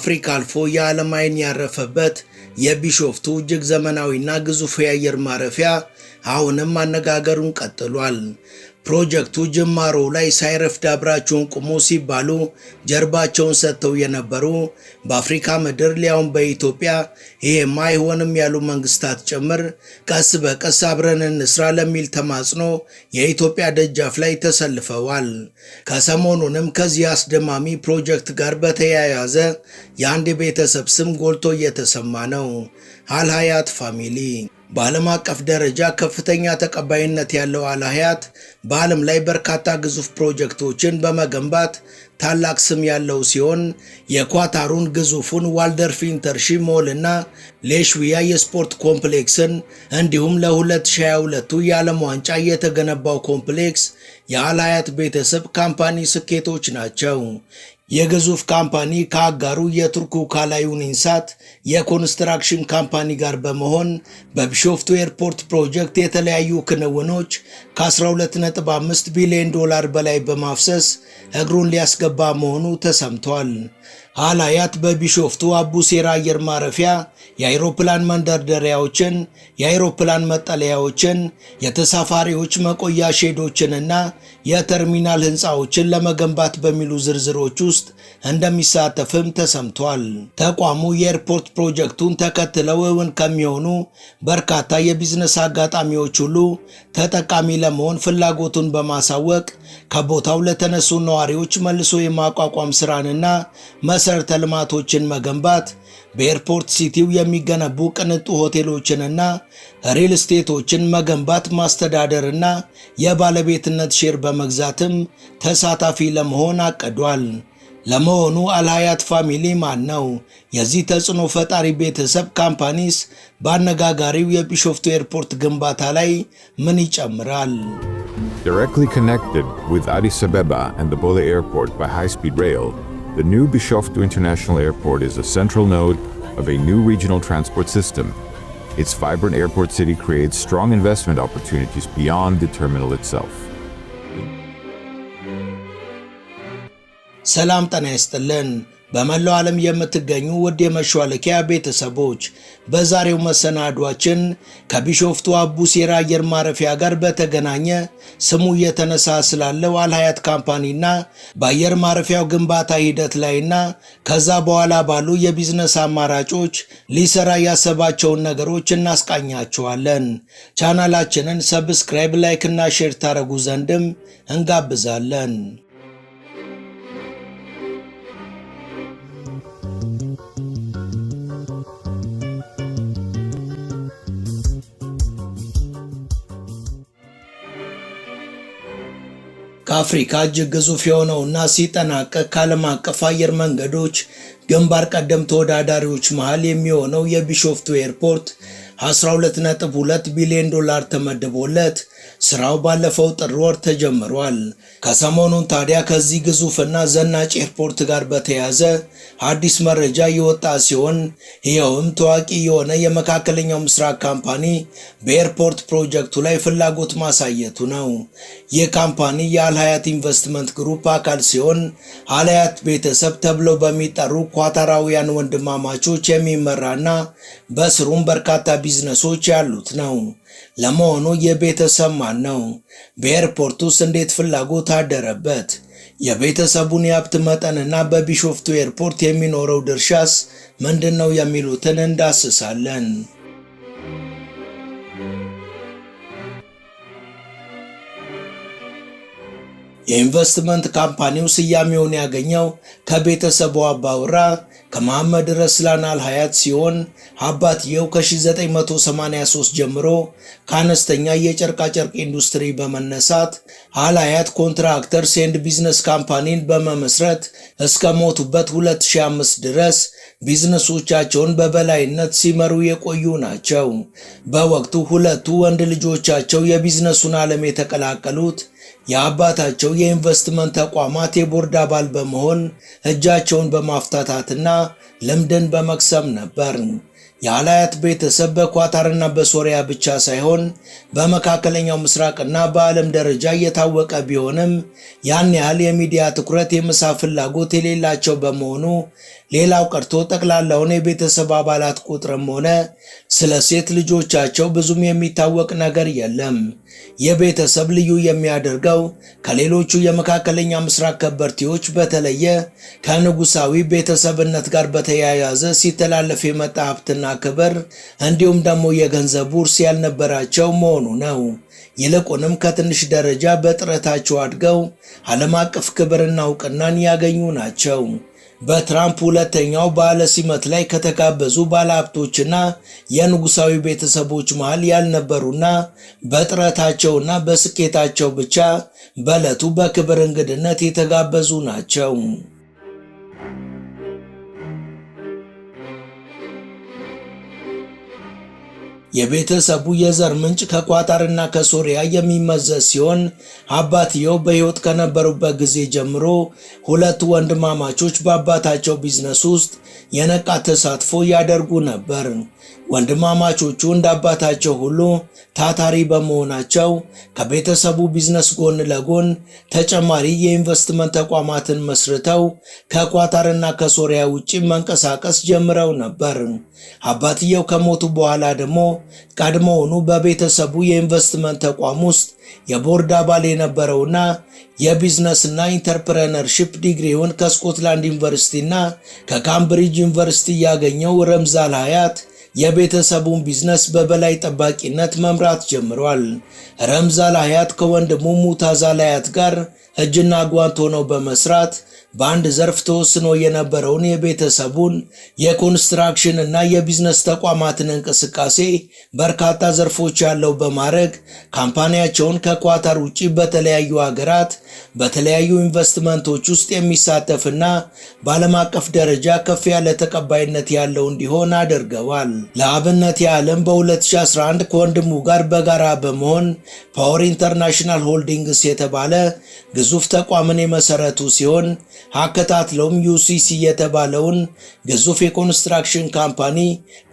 ከአፍሪካ አልፎ የዓለም ዓይን ያረፈበት የቢሾፍቱ እጅግ ዘመናዊና ግዙፍ የአየር ማረፊያ አሁንም አነጋገሩን ቀጥሏል። ፕሮጀክቱ ጅማሮ ላይ ሳይረፍድ አብራችሁን ቁሙ ሲባሉ ጀርባቸውን ሰጥተው የነበሩ በአፍሪካ ምድር ሊያውም በኢትዮጵያ ይሄማ አይሆንም ያሉ መንግስታት ጭምር ቀስ በቀስ አብረን እንስራ ለሚል ተማጽኖ የኢትዮጵያ ደጃፍ ላይ ተሰልፈዋል። ከሰሞኑንም ከዚህ አስደማሚ ፕሮጀክት ጋር በተያያዘ የአንድ ቤተሰብ ስም ጎልቶ እየተሰማ ነው። አልሀያት ፋሚሊ በዓለም አቀፍ ደረጃ ከፍተኛ ተቀባይነት ያለው አልሀያት በዓለም ላይ በርካታ ግዙፍ ፕሮጀክቶችን በመገንባት ታላቅ ስም ያለው ሲሆን የኳታሩን ግዙፉን ዋልደርፍ ኢንተርሺ ሞል እና ሌሽዊያ የስፖርት ኮምፕሌክስን እንዲሁም ለ2022 የዓለም ዋንጫ የተገነባው ኮምፕሌክስ የአልሀያት ቤተሰብ ካምፓኒ ስኬቶች ናቸው። የግዙፍ ካምፓኒ ከአጋሩ የቱርኩ ካላዩን ኢንሳት የኮንስትራክሽን ካምፓኒ ጋር በመሆን በቢሾፍቱ ኤርፖርት ፕሮጀክት የተለያዩ ክንውኖች ከ12.5 ቢሊዮን ዶላር በላይ በማፍሰስ እግሩን ሊያስገባ መሆኑ ተሰምቷል። አልሀያት በቢሾፍቱ አቡሴራ አየር ማረፊያ የአይሮፕላን መንደርደሪያዎችን፣ የአይሮፕላን መጠለያዎችን፣ የተሳፋሪዎች መቆያ ሼዶችንና የተርሚናል ህንፃዎችን ለመገንባት በሚሉ ዝርዝሮች ውስጥ እንደሚሳተፍም ተሰምቷል። ተቋሙ የኤርፖርት ፕሮጀክቱን ተከትለው እውን ከሚሆኑ በርካታ የቢዝነስ አጋጣሚዎች ሁሉ ተጠቃሚ ለመሆን ፍላጎቱን በማሳወቅ ከቦታው ለተነሱ ነዋሪዎች መልሶ የማቋቋም ስራንና መሰረተ ልማቶችን መገንባት፣ በኤርፖርት ሲቲው የሚገነቡ ቅንጡ ሆቴሎችንና ሪል ስቴቶችን መገንባት፣ ማስተዳደርና የባለቤትነት ሼር በመግዛትም ተሳታፊ ለመሆን አቅዷል። ለመሆኑ አልሀያት ፋሚሊ ማን ነው? የዚህ ተጽዕኖ ፈጣሪ ቤተሰብ ካምፓኒስ በአነጋጋሪው የቢሾፍቱ ኤርፖርት ግንባታ ላይ ምን ይጨምራል? Directly connected with Addis Ababa and the Bole Airport by high-speed rail, the new Bishoftu International Airport is a central node of a new regional transport system. Its vibrant airport city creates strong investment opportunities beyond the terminal itself. ሰላም ጤና ይስጥልን። በመላው ዓለም የምትገኙ ውድ የመሿለኪያ ቤተሰቦች በዛሬው መሰናዷችን ከቢሾፍቱ አቡሴራ አየር ማረፊያ ጋር በተገናኘ ስሙ እየተነሳ ስላለው አልሀያት ካምፓኒና በአየር ማረፊያው ግንባታ ሂደት ላይና ከዛ በኋላ ባሉ የቢዝነስ አማራጮች ሊሰራ ያሰባቸውን ነገሮች እናስቃኛችኋለን። ቻናላችንን ሰብስክራይብ፣ ላይክ እና ሼር ታረጉ ዘንድም እንጋብዛለን። ከአፍሪካ እጅግ ግዙፍ የሆነውና ሲጠናቀቅ ከዓለም አቀፍ አየር መንገዶች ግንባር ቀደም ተወዳዳሪዎች መሃል የሚሆነው የቢሾፍቱ ኤርፖርት 12.2 ቢሊዮን ዶላር ተመድቦለት ስራው ባለፈው ጥር ወር ተጀምሯል። ከሰሞኑን ታዲያ ከዚህ ግዙፍና ዘናጭ ኤርፖርት ጋር በተያያዘ አዲስ መረጃ የወጣ ሲሆን ይኸውም ታዋቂ የሆነ የመካከለኛው ምስራቅ ካምፓኒ በኤርፖርት ፕሮጀክቱ ላይ ፍላጎት ማሳየቱ ነው። ይህ ካምፓኒ የአልሀያት ኢንቨስትመንት ግሩፕ አካል ሲሆን አልሀያት ቤተሰብ ተብለው በሚጠሩ ኳታራውያን ወንድማማቾች የሚመራና በስሩም በርካታ ቢዝነሶች ያሉት ነው። ለመሆኑ የቤተሰብ ማን ነው? በኤርፖርቱስ እንዴት ፍላጎት አደረበት? የቤተሰቡን የሀብት መጠንና በቢሾፍቱ ኤርፖርት የሚኖረው ድርሻስ ምንድነው? የሚሉትን እንዳስሳለን። የኢንቨስትመንት ካምፓኒው ስያሜውን ያገኘው ከቤተሰቡ አባወራ ከመሐመድ ረስላን አልሀያት ሲሆን አባትየው ከ1983 ጀምሮ ከአነስተኛ የጨርቃጨርቅ ኢንዱስትሪ በመነሳት አልሀያት ኮንትራክተርስ ኤንድ ቢዝነስ ካምፓኒን በመመስረት እስከ ሞቱበት 2005 ድረስ ቢዝነሶቻቸውን በበላይነት ሲመሩ የቆዩ ናቸው። በወቅቱ ሁለቱ ወንድ ልጆቻቸው የቢዝነሱን ዓለም የተቀላቀሉት የአባታቸው የኢንቨስትመንት ተቋማት የቦርድ አባል በመሆን እጃቸውን በማፍታታትና ልምድን በመቅሰም ነበር። የአልሀያት ቤተሰብ በኳታርና በሶሪያ ብቻ ሳይሆን በመካከለኛው ምስራቅና በዓለም ደረጃ የታወቀ ቢሆንም ያን ያህል የሚዲያ ትኩረት የመሳብ ፍላጎት የሌላቸው በመሆኑ ሌላው ቀርቶ ጠቅላላውን የቤተሰብ አባላት ቁጥርም ሆነ ስለ ሴት ልጆቻቸው ብዙም የሚታወቅ ነገር የለም። የቤተሰብ ልዩ የሚያደርገው ከሌሎቹ የመካከለኛ ምስራቅ ከበርቴዎች በተለየ ከንጉሳዊ ቤተሰብነት ጋር በተያያዘ ሲተላለፍ የመጣ ሀብትና ክብር እንዲሁም ደግሞ የገንዘብ ውርስ ያልነበራቸው መሆኑ ነው። ይልቁንም ከትንሽ ደረጃ በጥረታቸው አድገው ዓለም አቀፍ ክብርና እውቅናን ያገኙ ናቸው። በትራምፕ ሁለተኛው በዓለ ሲመት ላይ ከተጋበዙ ባለሀብቶችና የንጉሳዊ ቤተሰቦች መሃል ያልነበሩና በጥረታቸውና በስኬታቸው ብቻ በዕለቱ በክብር እንግድነት የተጋበዙ ናቸው። የቤተሰቡ የዘር ምንጭ ከኳታርና ከሶሪያ የሚመዘዝ ሲሆን አባትየው በሕይወት ከነበሩበት ጊዜ ጀምሮ ሁለቱ ወንድማማቾች በአባታቸው ቢዝነስ ውስጥ የነቃ ተሳትፎ ያደርጉ ነበር። ወንድማማቾቹ እንደ አባታቸው ሁሉ ታታሪ በመሆናቸው ከቤተሰቡ ቢዝነስ ጎን ለጎን ተጨማሪ የኢንቨስትመንት ተቋማትን መስርተው ከኳታርና ከሶሪያ ውጪ መንቀሳቀስ ጀምረው ነበር። አባትየው ከሞቱ በኋላ ደግሞ ቀድሞውኑ በቤተሰቡ የኢንቨስትመንት ተቋም ውስጥ የቦርድ አባል የነበረውና የቢዝነስና ኢንተርፕረነርሺፕ ዲግሪውን ከስኮትላንድ ዩኒቨርሲቲና ከካምብሪጅ ዩኒቨርሲቲ ያገኘው ረምዝ አልሀያት የቤተሰቡን ቢዝነስ በበላይ ጠባቂነት መምራት ጀምሯል። ረምዝ አልሀያት ከወንድሙ ሙታዝ አልሀያት ጋር እጅና ጓንት ሆነው በመስራት በአንድ ዘርፍ ተወስኖ የነበረውን የቤተሰቡን የኮንስትራክሽን እና የቢዝነስ ተቋማትን እንቅስቃሴ በርካታ ዘርፎች ያለው በማድረግ ካምፓኒያቸውን ከኳታር ውጪ በተለያዩ ሀገራት በተለያዩ ኢንቨስትመንቶች ውስጥ የሚሳተፍና በዓለም አቀፍ ደረጃ ከፍ ያለ ተቀባይነት ያለው እንዲሆን አድርገዋል። ለአብነት ያህልም በ2011 ከወንድሙ ጋር በጋራ በመሆን ፓወር ኢንተርናሽናል ሆልዲንግስ የተባለ ግዙፍ ተቋምን የመሰረቱ ሲሆን አከታትለውም ዩሲሲ የተባለውን ግዙፍ የኮንስትራክሽን ካምፓኒ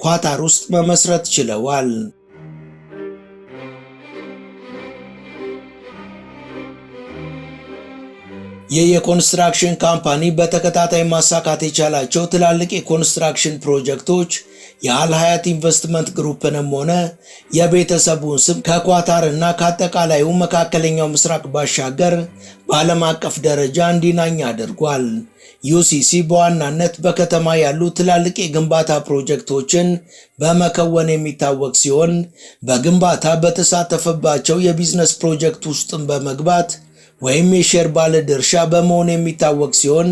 ኳታር ውስጥ መመስረት ችለዋል። ይህ የኮንስትራክሽን ካምፓኒ በተከታታይ ማሳካት የቻላቸው ትላልቅ የኮንስትራክሽን ፕሮጀክቶች የአልሀያት ኢንቨስትመንት ግሩፕንም ሆነ የቤተሰቡን ስም ከኳታር እና ከአጠቃላዩ መካከለኛው ምስራቅ ባሻገር በዓለም አቀፍ ደረጃ እንዲናኝ አድርጓል። ዩሲሲ በዋናነት በከተማ ያሉ ትላልቅ የግንባታ ፕሮጀክቶችን በመከወን የሚታወቅ ሲሆን በግንባታ በተሳተፈባቸው የቢዝነስ ፕሮጀክት ውስጥም በመግባት ወይም የሼር ባለ ድርሻ በመሆን የሚታወቅ ሲሆን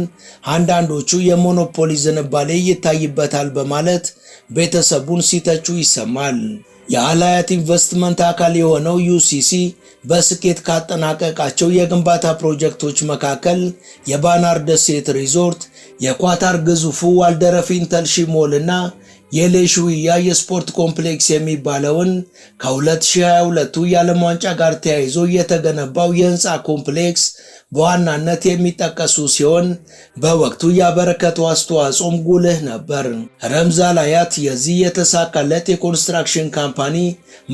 አንዳንዶቹ የሞኖፖሊ ዝንባሌ ይታይበታል በማለት ቤተሰቡን ሲተቹ ይሰማል። የአልሀያት ኢንቨስትመንት አካል የሆነው ዩሲሲ በስኬት ካጠናቀቃቸው የግንባታ ፕሮጀክቶች መካከል የባናር ደሴት ሪዞርት፣ የኳታር ግዙፉ ዋልደረፊን ተልሺ ሞል እና የሌሹያ የስፖርት ኮምፕሌክስ የሚባለውን ከ2022 የዓለም ዋንጫ ጋር ተያይዞ የተገነባው የህንፃ ኮምፕሌክስ በዋናነት የሚጠቀሱ ሲሆን በወቅቱ ያበረከተው አስተዋጽኦም ጉልህ ነበር። ረምዝ አልሀያት የዚህ የተሳካለት የኮንስትራክሽን ካምፓኒ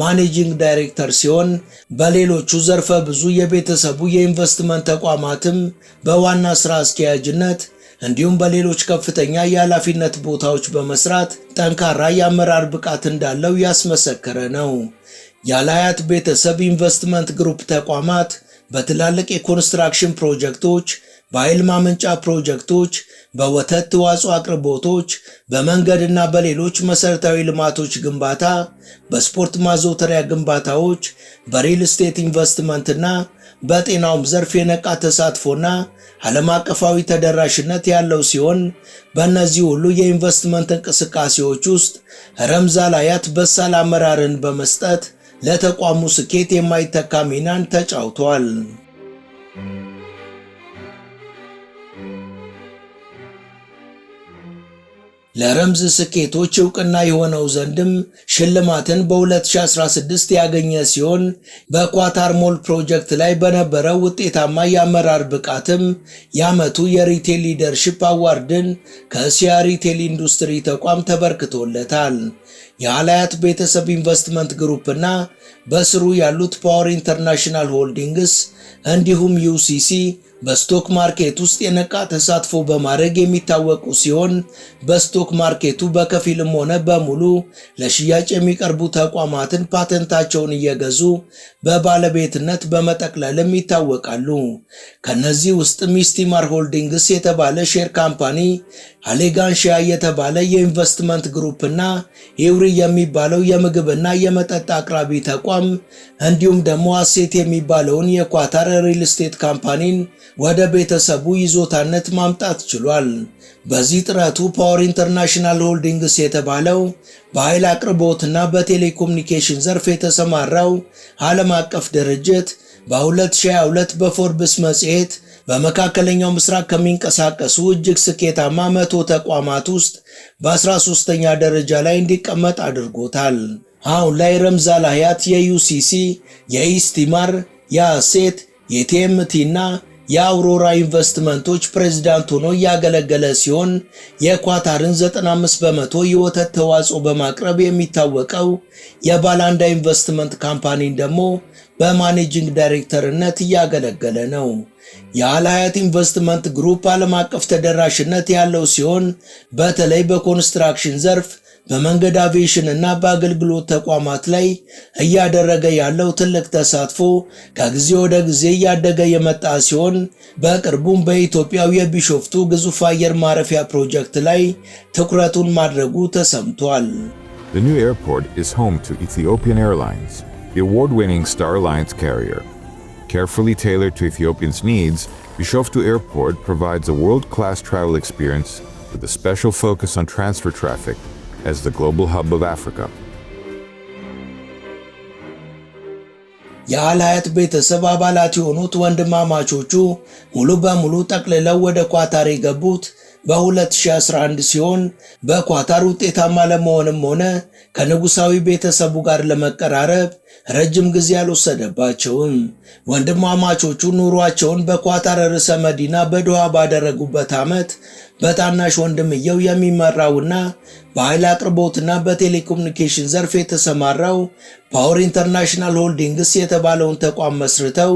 ማኔጂንግ ዳይሬክተር ሲሆን በሌሎቹ ዘርፈ ብዙ የቤተሰቡ የኢንቨስትመንት ተቋማትም በዋና ስራ አስኪያጅነት እንዲሁም በሌሎች ከፍተኛ የኃላፊነት ቦታዎች በመስራት ጠንካራ የአመራር ብቃት እንዳለው ያስመሰከረ ነው። የአልሀያት ቤተሰብ ኢንቨስትመንት ግሩፕ ተቋማት በትላልቅ የኮንስትራክሽን ፕሮጀክቶች፣ በኃይል ማመንጫ ፕሮጀክቶች፣ በወተት ተዋጽኦ አቅርቦቶች፣ በመንገድና በሌሎች መሰረታዊ ልማቶች ግንባታ፣ በስፖርት ማዘውተሪያ ግንባታዎች፣ በሪል ስቴት ኢንቨስትመንትና በጤናውም ዘርፍ የነቃ ተሳትፎና ዓለም አቀፋዊ ተደራሽነት ያለው ሲሆን በእነዚህ ሁሉ የኢንቨስትመንት እንቅስቃሴዎች ውስጥ ረምዝ አልሀያት በሳል አመራርን በመስጠት ለተቋሙ ስኬት የማይተካ ሚናን ተጫውቷል። ለረምዝ ስኬቶች እውቅና የሆነው ዘንድም ሽልማትን በ2016 ያገኘ ሲሆን በኳታር ሞል ፕሮጀክት ላይ በነበረው ውጤታማ የአመራር ብቃትም የዓመቱ የሪቴል ሊደርሺፕ አዋርድን ከእስያ ሪቴል ኢንዱስትሪ ተቋም ተበርክቶለታል። የአልሀያት ቤተሰብ ኢንቨስትመንት ግሩፕና በስሩ ያሉት ፓወር ኢንተርናሽናል ሆልዲንግስ እንዲሁም ዩሲሲ በስቶክ ማርኬት ውስጥ የነቃ ተሳትፎ በማድረግ የሚታወቁ ሲሆን በስቶክ ማርኬቱ በከፊልም ሆነ በሙሉ ለሽያጭ የሚቀርቡ ተቋማትን ፓተንታቸውን እየገዙ በባለቤትነት በመጠቅለልም ይታወቃሉ። ከነዚህ ውስጥ ኢስቲማር ሆልዲንግስ የተባለ ሼር ካምፓኒ፣ አሌጋንሺያ የተባለ የኢንቨስትመንት ግሩፕ እና ኢውሪ የሚባለው የምግብና የመጠጥ አቅራቢ ተቋም እንዲሁም ደግሞ አሴት የሚባለውን የኳታር ሪል ስቴት ካምፓኒን ወደ ቤተሰቡ ይዞታነት ማምጣት ችሏል። በዚህ ጥረቱ ፓወር ኢንተርናሽናል ሆልዲንግስ የተባለው በኃይል አቅርቦትና በቴሌኮሙኒኬሽን ዘርፍ የተሰማራው ዓለም አቀፍ ድርጅት በ2022 በፎርብስ መጽሔት በመካከለኛው ምስራቅ ከሚንቀሳቀሱ እጅግ ስኬታማ 100 ተቋማት ውስጥ በ13ኛ ደረጃ ላይ እንዲቀመጥ አድርጎታል። አሁን ላይ ረምዝ አል ሀያት የዩሲሲ፣ የኢስቲማር፣ የአሴት፣ የቲኤምቲ እና የአውሮራ ኢንቨስትመንቶች ፕሬዝዳንት ሆኖ ያገለገለ ሲሆን የኳታርን 95% የወተት ተዋጽኦ በማቅረብ የሚታወቀው የባላንዳ ኢንቨስትመንት ካምፓኒን ደግሞ በማኔጂንግ ዳይሬክተርነት እያገለገለ ነው። የአል ሀያት ኢንቨስትመንት ግሩፕ ዓለም አቀፍ ተደራሽነት ያለው ሲሆን በተለይ በኮንስትራክሽን ዘርፍ፣ በመንገድ አቪዬሽን እና በአገልግሎት ተቋማት ላይ እያደረገ ያለው ትልቅ ተሳትፎ ከጊዜ ወደ ጊዜ እያደገ የመጣ ሲሆን በቅርቡም በኢትዮጵያው የቢሾፍቱ ግዙፍ አየር ማረፊያ ፕሮጀክት ላይ ትኩረቱን ማድረጉ ተሰምቷል። The new airport is home to Ethiopian Airlines, the award-winning Star Alliance carrier. Carefully tailored to Ethiopians' needs, Bishoftu Airport provides a world-class travel experience with a special focus on transfer traffic as the global hub of Africa. የአል ሀያት ቤተሰብ አባላት የሆኑት ወንድማማቾቹ ሙሉ በሙሉ ጠቅልለው ወደ ኳታር የገቡት በ2011 ሲሆን በኳታር ውጤታማ ለመሆንም ሆነ ከንጉሳዊ ቤተሰቡ ጋር ለመቀራረብ ረጅም ጊዜ አልወሰደባቸውም። ወንድማማቾቹ ኑሯቸውን በኳታር ርዕሰ መዲና በዶሃ ባደረጉበት ዓመት በታናሽ ወንድምየው የሚመራውና በኃይል አቅርቦትና በቴሌኮሙኒኬሽን ዘርፍ የተሰማራው ፓወር ኢንተርናሽናል ሆልዲንግስ የተባለውን ተቋም መስርተው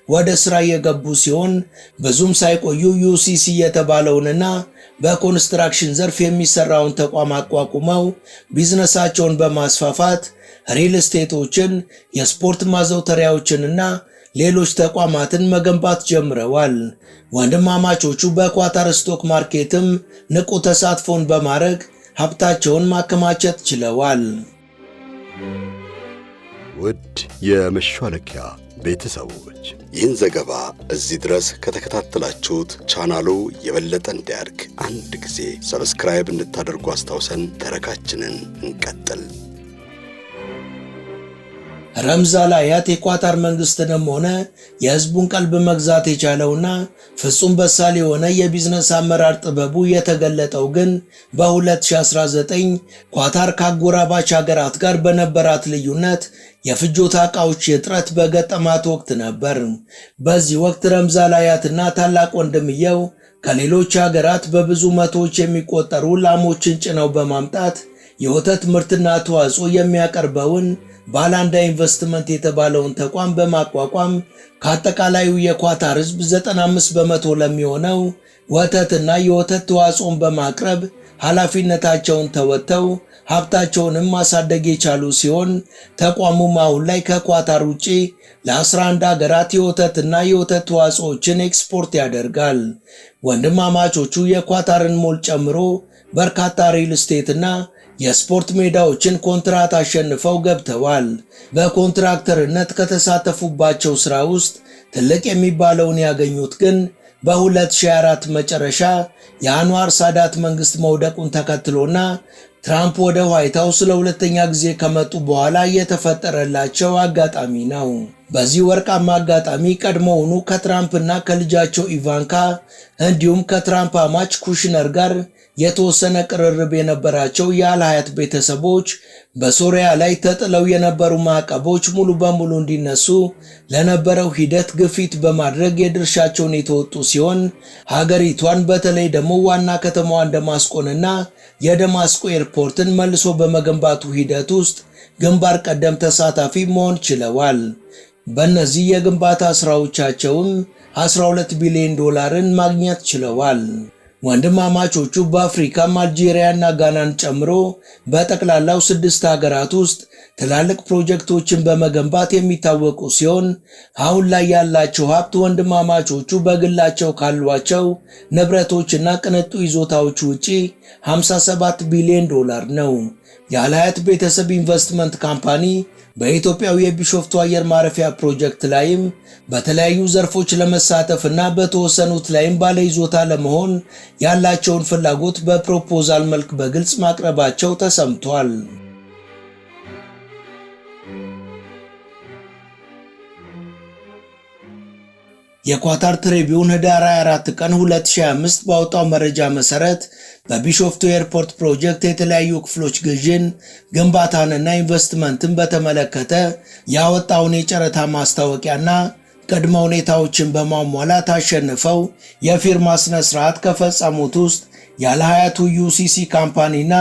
ወደ ሥራ የገቡ ሲሆን ብዙም ሳይቆዩ ዩሲሲ የተባለውንና በኮንስትራክሽን ዘርፍ የሚሰራውን ተቋም አቋቁመው ቢዝነሳቸውን በማስፋፋት ሪል ስቴቶችን፣ የስፖርት ማዘውተሪያዎችንና ሌሎች ተቋማትን መገንባት ጀምረዋል። ወንድማማቾቹ በኳታር ስቶክ ማርኬትም ንቁ ተሳትፎን በማድረግ ሀብታቸውን ማከማቸት ችለዋል። ውድ የመሿለኪያ ቤተሰቦች ይህን ዘገባ እዚህ ድረስ ከተከታተላችሁት ቻናሉ የበለጠ እንዲያድግ አንድ ጊዜ ሰብስክራይብ እንድታደርጉ አስታውሰን ተረካችንን እንቀጥል። ረምዝ አል ሀያት የኳታር መንግስትንም ሆነ የህዝቡን ቀልብ መግዛት የቻለውና ፍጹም በሳል የሆነ የቢዝነስ አመራር ጥበቡ የተገለጠው ግን በ2019 ኳታር ከአጎራባች ሀገራት ጋር በነበራት ልዩነት የፍጆታ ዕቃዎች እጥረት በገጠማት ወቅት ነበር። በዚህ ወቅት ረምዝ አል ሀያትና ታላቅ ወንድምየው ከሌሎች ሀገራት በብዙ መቶዎች የሚቆጠሩ ላሞችን ጭነው በማምጣት የወተት ምርትና ተዋጽኦ የሚያቀርበውን ባላንዳ ኢንቨስትመንት የተባለውን ተቋም በማቋቋም ከአጠቃላዩ የኳታር ህዝብ 95% ለሚሆነው ወተትና የወተት ተዋጽኦን በማቅረብ ኃላፊነታቸውን ተወጥተው ሀብታቸውንም ማሳደግ የቻሉ ሲሆን ተቋሙም አሁን ላይ ከኳታር ውጪ ለ11 ሀገራት የወተትና የወተት ተዋጽኦችን ኤክስፖርት ያደርጋል። ወንድማማቾቹ የኳታርን ሞል ጨምሮ በርካታ ሪል ስቴትና የስፖርት ሜዳዎችን ኮንትራት አሸንፈው ገብተዋል። በኮንትራክተርነት ከተሳተፉባቸው ሥራ ውስጥ ትልቅ የሚባለውን ያገኙት ግን በ2004 መጨረሻ የአንዋር ሳዳት መንግስት መውደቁን ተከትሎና ትራምፕ ወደ ዋይት ሃውስ ለሁለተኛ ጊዜ ከመጡ በኋላ የተፈጠረላቸው አጋጣሚ ነው። በዚህ ወርቃማ አጋጣሚ ቀድሞውኑ ከትራምፕና ከልጃቸው ኢቫንካ እንዲሁም ከትራምፕ አማች ኩሽነር ጋር የተወሰነ ቅርርብ የነበራቸው የአል ሀያት ቤተሰቦች በሶሪያ ላይ ተጥለው የነበሩ ማዕቀቦች ሙሉ በሙሉ እንዲነሱ ለነበረው ሂደት ግፊት በማድረግ የድርሻቸውን የተወጡ ሲሆን ሀገሪቷን በተለይ ደግሞ ዋና ከተማዋን ደማስቆንና የደማስቆ ኤርፖርትን መልሶ በመገንባቱ ሂደት ውስጥ ግንባር ቀደም ተሳታፊ መሆን ችለዋል። በእነዚህ የግንባታ ስራዎቻቸውም 12 ቢሊዮን ዶላርን ማግኘት ችለዋል። ወንድማማቾቹ በአፍሪካም አልጄሪያና ጋናን ጨምሮ በጠቅላላው 6 ሀገራት ውስጥ ትላልቅ ፕሮጀክቶችን በመገንባት የሚታወቁ ሲሆን አሁን ላይ ያላቸው ሀብት ወንድማማቾቹ በግላቸው ካሏቸው ንብረቶችና ቅንጡ ይዞታዎች ውጪ 57 ቢሊዮን ዶላር ነው። የአልሀያት ቤተሰብ ኢንቨስትመንት ካምፓኒ በኢትዮጵያው የቢሾፍቱ አየር ማረፊያ ፕሮጀክት ላይም በተለያዩ ዘርፎች ለመሳተፍና በተወሰኑት ላይም ባለይዞታ ለመሆን ያላቸውን ፍላጎት በፕሮፖዛል መልክ በግልጽ ማቅረባቸው ተሰምቷል። የኳታር ትሪቢዩን ህዳር 24 ቀን 2025 ባወጣው መረጃ መሰረት በቢሾፍቱ ኤርፖርት ፕሮጀክት የተለያዩ ክፍሎች ግዥን፣ ግንባታንና ኢንቨስትመንትን በተመለከተ ያወጣውን የጨረታ ማስታወቂያና ቅድመ ሁኔታዎችን በማሟላት አሸንፈው የፊርማ ስነ ስርዓት ከፈጸሙት ውስጥ የአልሀያቱ ዩሲሲ ካምፓኒና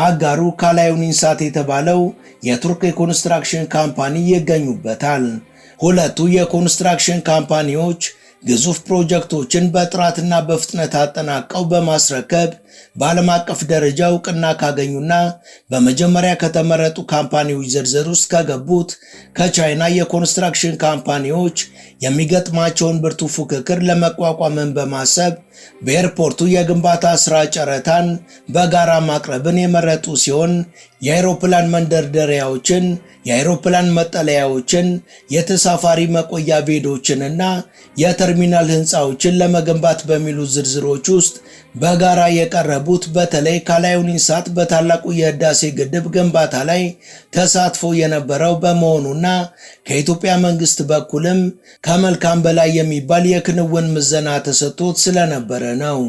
አጋሩ ካላዩን ኢንሳት የተባለው የቱርክ የኮንስትራክሽን ካምፓኒ ይገኙበታል። ሁለቱ የኮንስትራክሽን ካምፓኒዎች ግዙፍ ፕሮጀክቶችን በጥራትና በፍጥነት አጠናቀው በማስረከብ በዓለም አቀፍ ደረጃ እውቅና ካገኙና በመጀመሪያ ከተመረጡ ካምፓኒዎች ዝርዝር ውስጥ ከገቡት ከቻይና የኮንስትራክሽን ካምፓኒዎች የሚገጥማቸውን ብርቱ ፉክክር ለመቋቋምን በማሰብ በኤርፖርቱ የግንባታ ስራ ጨረታን በጋራ ማቅረብን የመረጡ ሲሆን የአውሮፕላን መንደርደሪያዎችን፣ የአውሮፕላን መጠለያዎችን፣ የተሳፋሪ መቆያ ቤዶችንና የተርሚናል ህንፃዎችን ለመገንባት በሚሉ ዝርዝሮች ውስጥ በጋራ የቀረቡት በተለይ ካላዩን ኢንሳት በታላቁ የህዳሴ ግድብ ግንባታ ላይ ተሳትፎ የነበረው በመሆኑና ከኢትዮጵያ መንግስት በኩልም ከመልካም በላይ የሚባል የክንውን ምዘና ተሰጥቶት ስለነበረ ነው።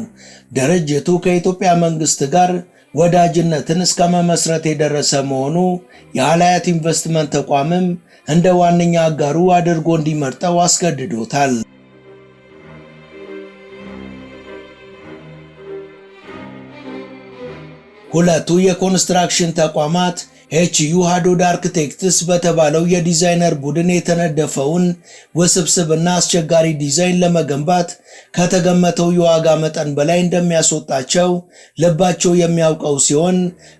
ድርጅቱ ከኢትዮጵያ መንግስት ጋር ወዳጅነትን እስከ መመስረት የደረሰ መሆኑ የአልሀያት ኢንቨስትመንት ተቋምም እንደ ዋነኛ አጋሩ አድርጎ እንዲመርጠው አስገድዶታል። ሁለቱ የኮንስትራክሽን ተቋማት ኤችዩ ሃዶድ አርክቴክትስ በተባለው የዲዛይነር ቡድን የተነደፈውን ውስብስብና አስቸጋሪ ዲዛይን ለመገንባት ከተገመተው የዋጋ መጠን በላይ እንደሚያስወጣቸው ልባቸው የሚያውቀው ሲሆን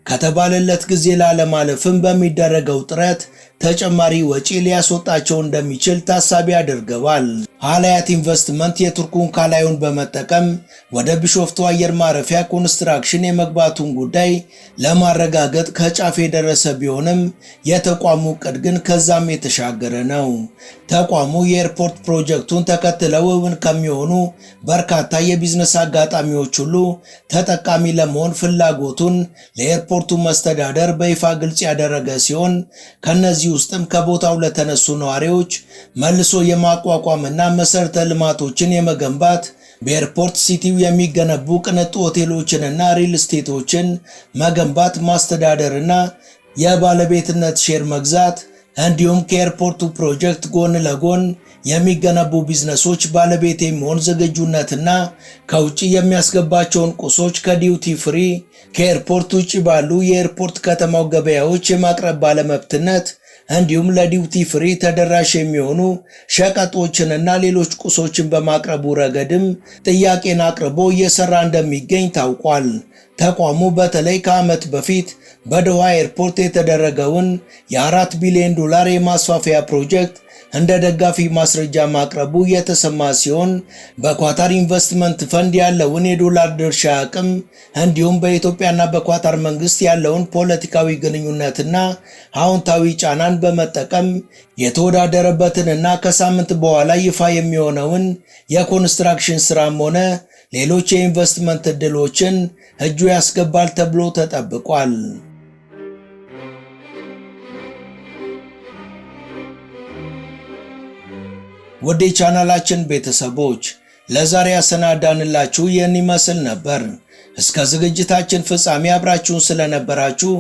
ከተባለለት ጊዜ ላለማለፍም በሚደረገው ጥረት ተጨማሪ ወጪ ሊያስወጣቸው እንደሚችል ታሳቢ አድርገዋል። አልሀያት ኢንቨስትመንት የቱርኩን ካላዩን በመጠቀም ወደ ቢሾፍቱ አየር ማረፊያ ኮንስትራክሽን የመግባቱን ጉዳይ ለማረጋገጥ ከጫፍ የደረሰ ቢሆንም የተቋሙ ዕቅድ ግን ከዛም የተሻገረ ነው። ተቋሙ የኤርፖርት ፕሮጀክቱን ተከትለው እውን ከሚሆኑ በርካታ የቢዝነስ አጋጣሚዎች ሁሉ ተጠቃሚ ለመሆን ፍላጎቱን ለኤርፖርቱ መስተዳደር በይፋ ግልጽ ያደረገ ሲሆን ከነዚህ ውስጥም ከቦታው ለተነሱ ነዋሪዎች መልሶ የማቋቋምና መሰረተ ልማቶችን የመገንባት በኤርፖርት ሲቲው የሚገነቡ ቅንጡ ሆቴሎችንና ሪል ስቴቶችን መገንባት፣ ማስተዳደርና የባለቤትነት ሼር መግዛት እንዲሁም ከኤርፖርቱ ፕሮጀክት ጎን ለጎን የሚገነቡ ቢዝነሶች ባለቤት የሚሆን ዝግጁነትና ከውጭ የሚያስገባቸውን ቁሶች ከዲዩቲ ፍሪ ከኤርፖርት ውጭ ባሉ የኤርፖርት ከተማው ገበያዎች የማቅረብ ባለመብትነት እንዲሁም ለዲዩቲ ፍሪ ተደራሽ የሚሆኑ ሸቀጦችንና ሌሎች ቁሶችን በማቅረቡ ረገድም ጥያቄን አቅርቦ እየሰራ እንደሚገኝ ታውቋል። ተቋሙ በተለይ ከዓመት በፊት በዶሃ ኤርፖርት የተደረገውን የ4 ቢሊዮን ዶላር የማስፋፊያ ፕሮጀክት እንደ ደጋፊ ማስረጃ ማቅረቡ የተሰማ ሲሆን በኳታር ኢንቨስትመንት ፈንድ ያለውን የዶላር ድርሻ አቅም እንዲሁም በኢትዮጵያና በኳታር መንግስት ያለውን ፖለቲካዊ ግንኙነትና አዎንታዊ ጫናን በመጠቀም የተወዳደረበትንና ከሳምንት በኋላ ይፋ የሚሆነውን የኮንስትራክሽን ስራም ሆነ ሌሎች የኢንቨስትመንት ዕድሎችን እጁ ያስገባል ተብሎ ተጠብቋል። ወደ ቻናላችን ቤተሰቦች ለዛሬ ያሰናዳንላችሁ ይህን ይመስል ነበር። እስከ ዝግጅታችን ፍጻሜ አብራችሁን ስለነበራችሁ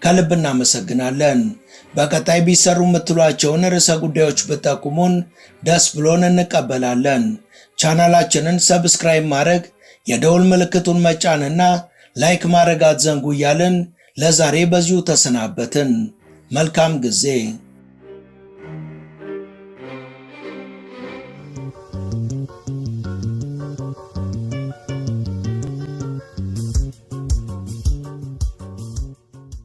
ከልብ እናመሰግናለን። በቀጣይ ቢሰሩ የምትሏቸውን ርዕሰ ጉዳዮች ብትጠቁሙን ደስ ብሎን እንቀበላለን። ቻናላችንን ሰብስክራይብ ማድረግ፣ የደውል ምልክቱን መጫንና ላይክ ማድረግ አትዘንጉ እያልን ለዛሬ በዚሁ ተሰናበትን። መልካም ጊዜ።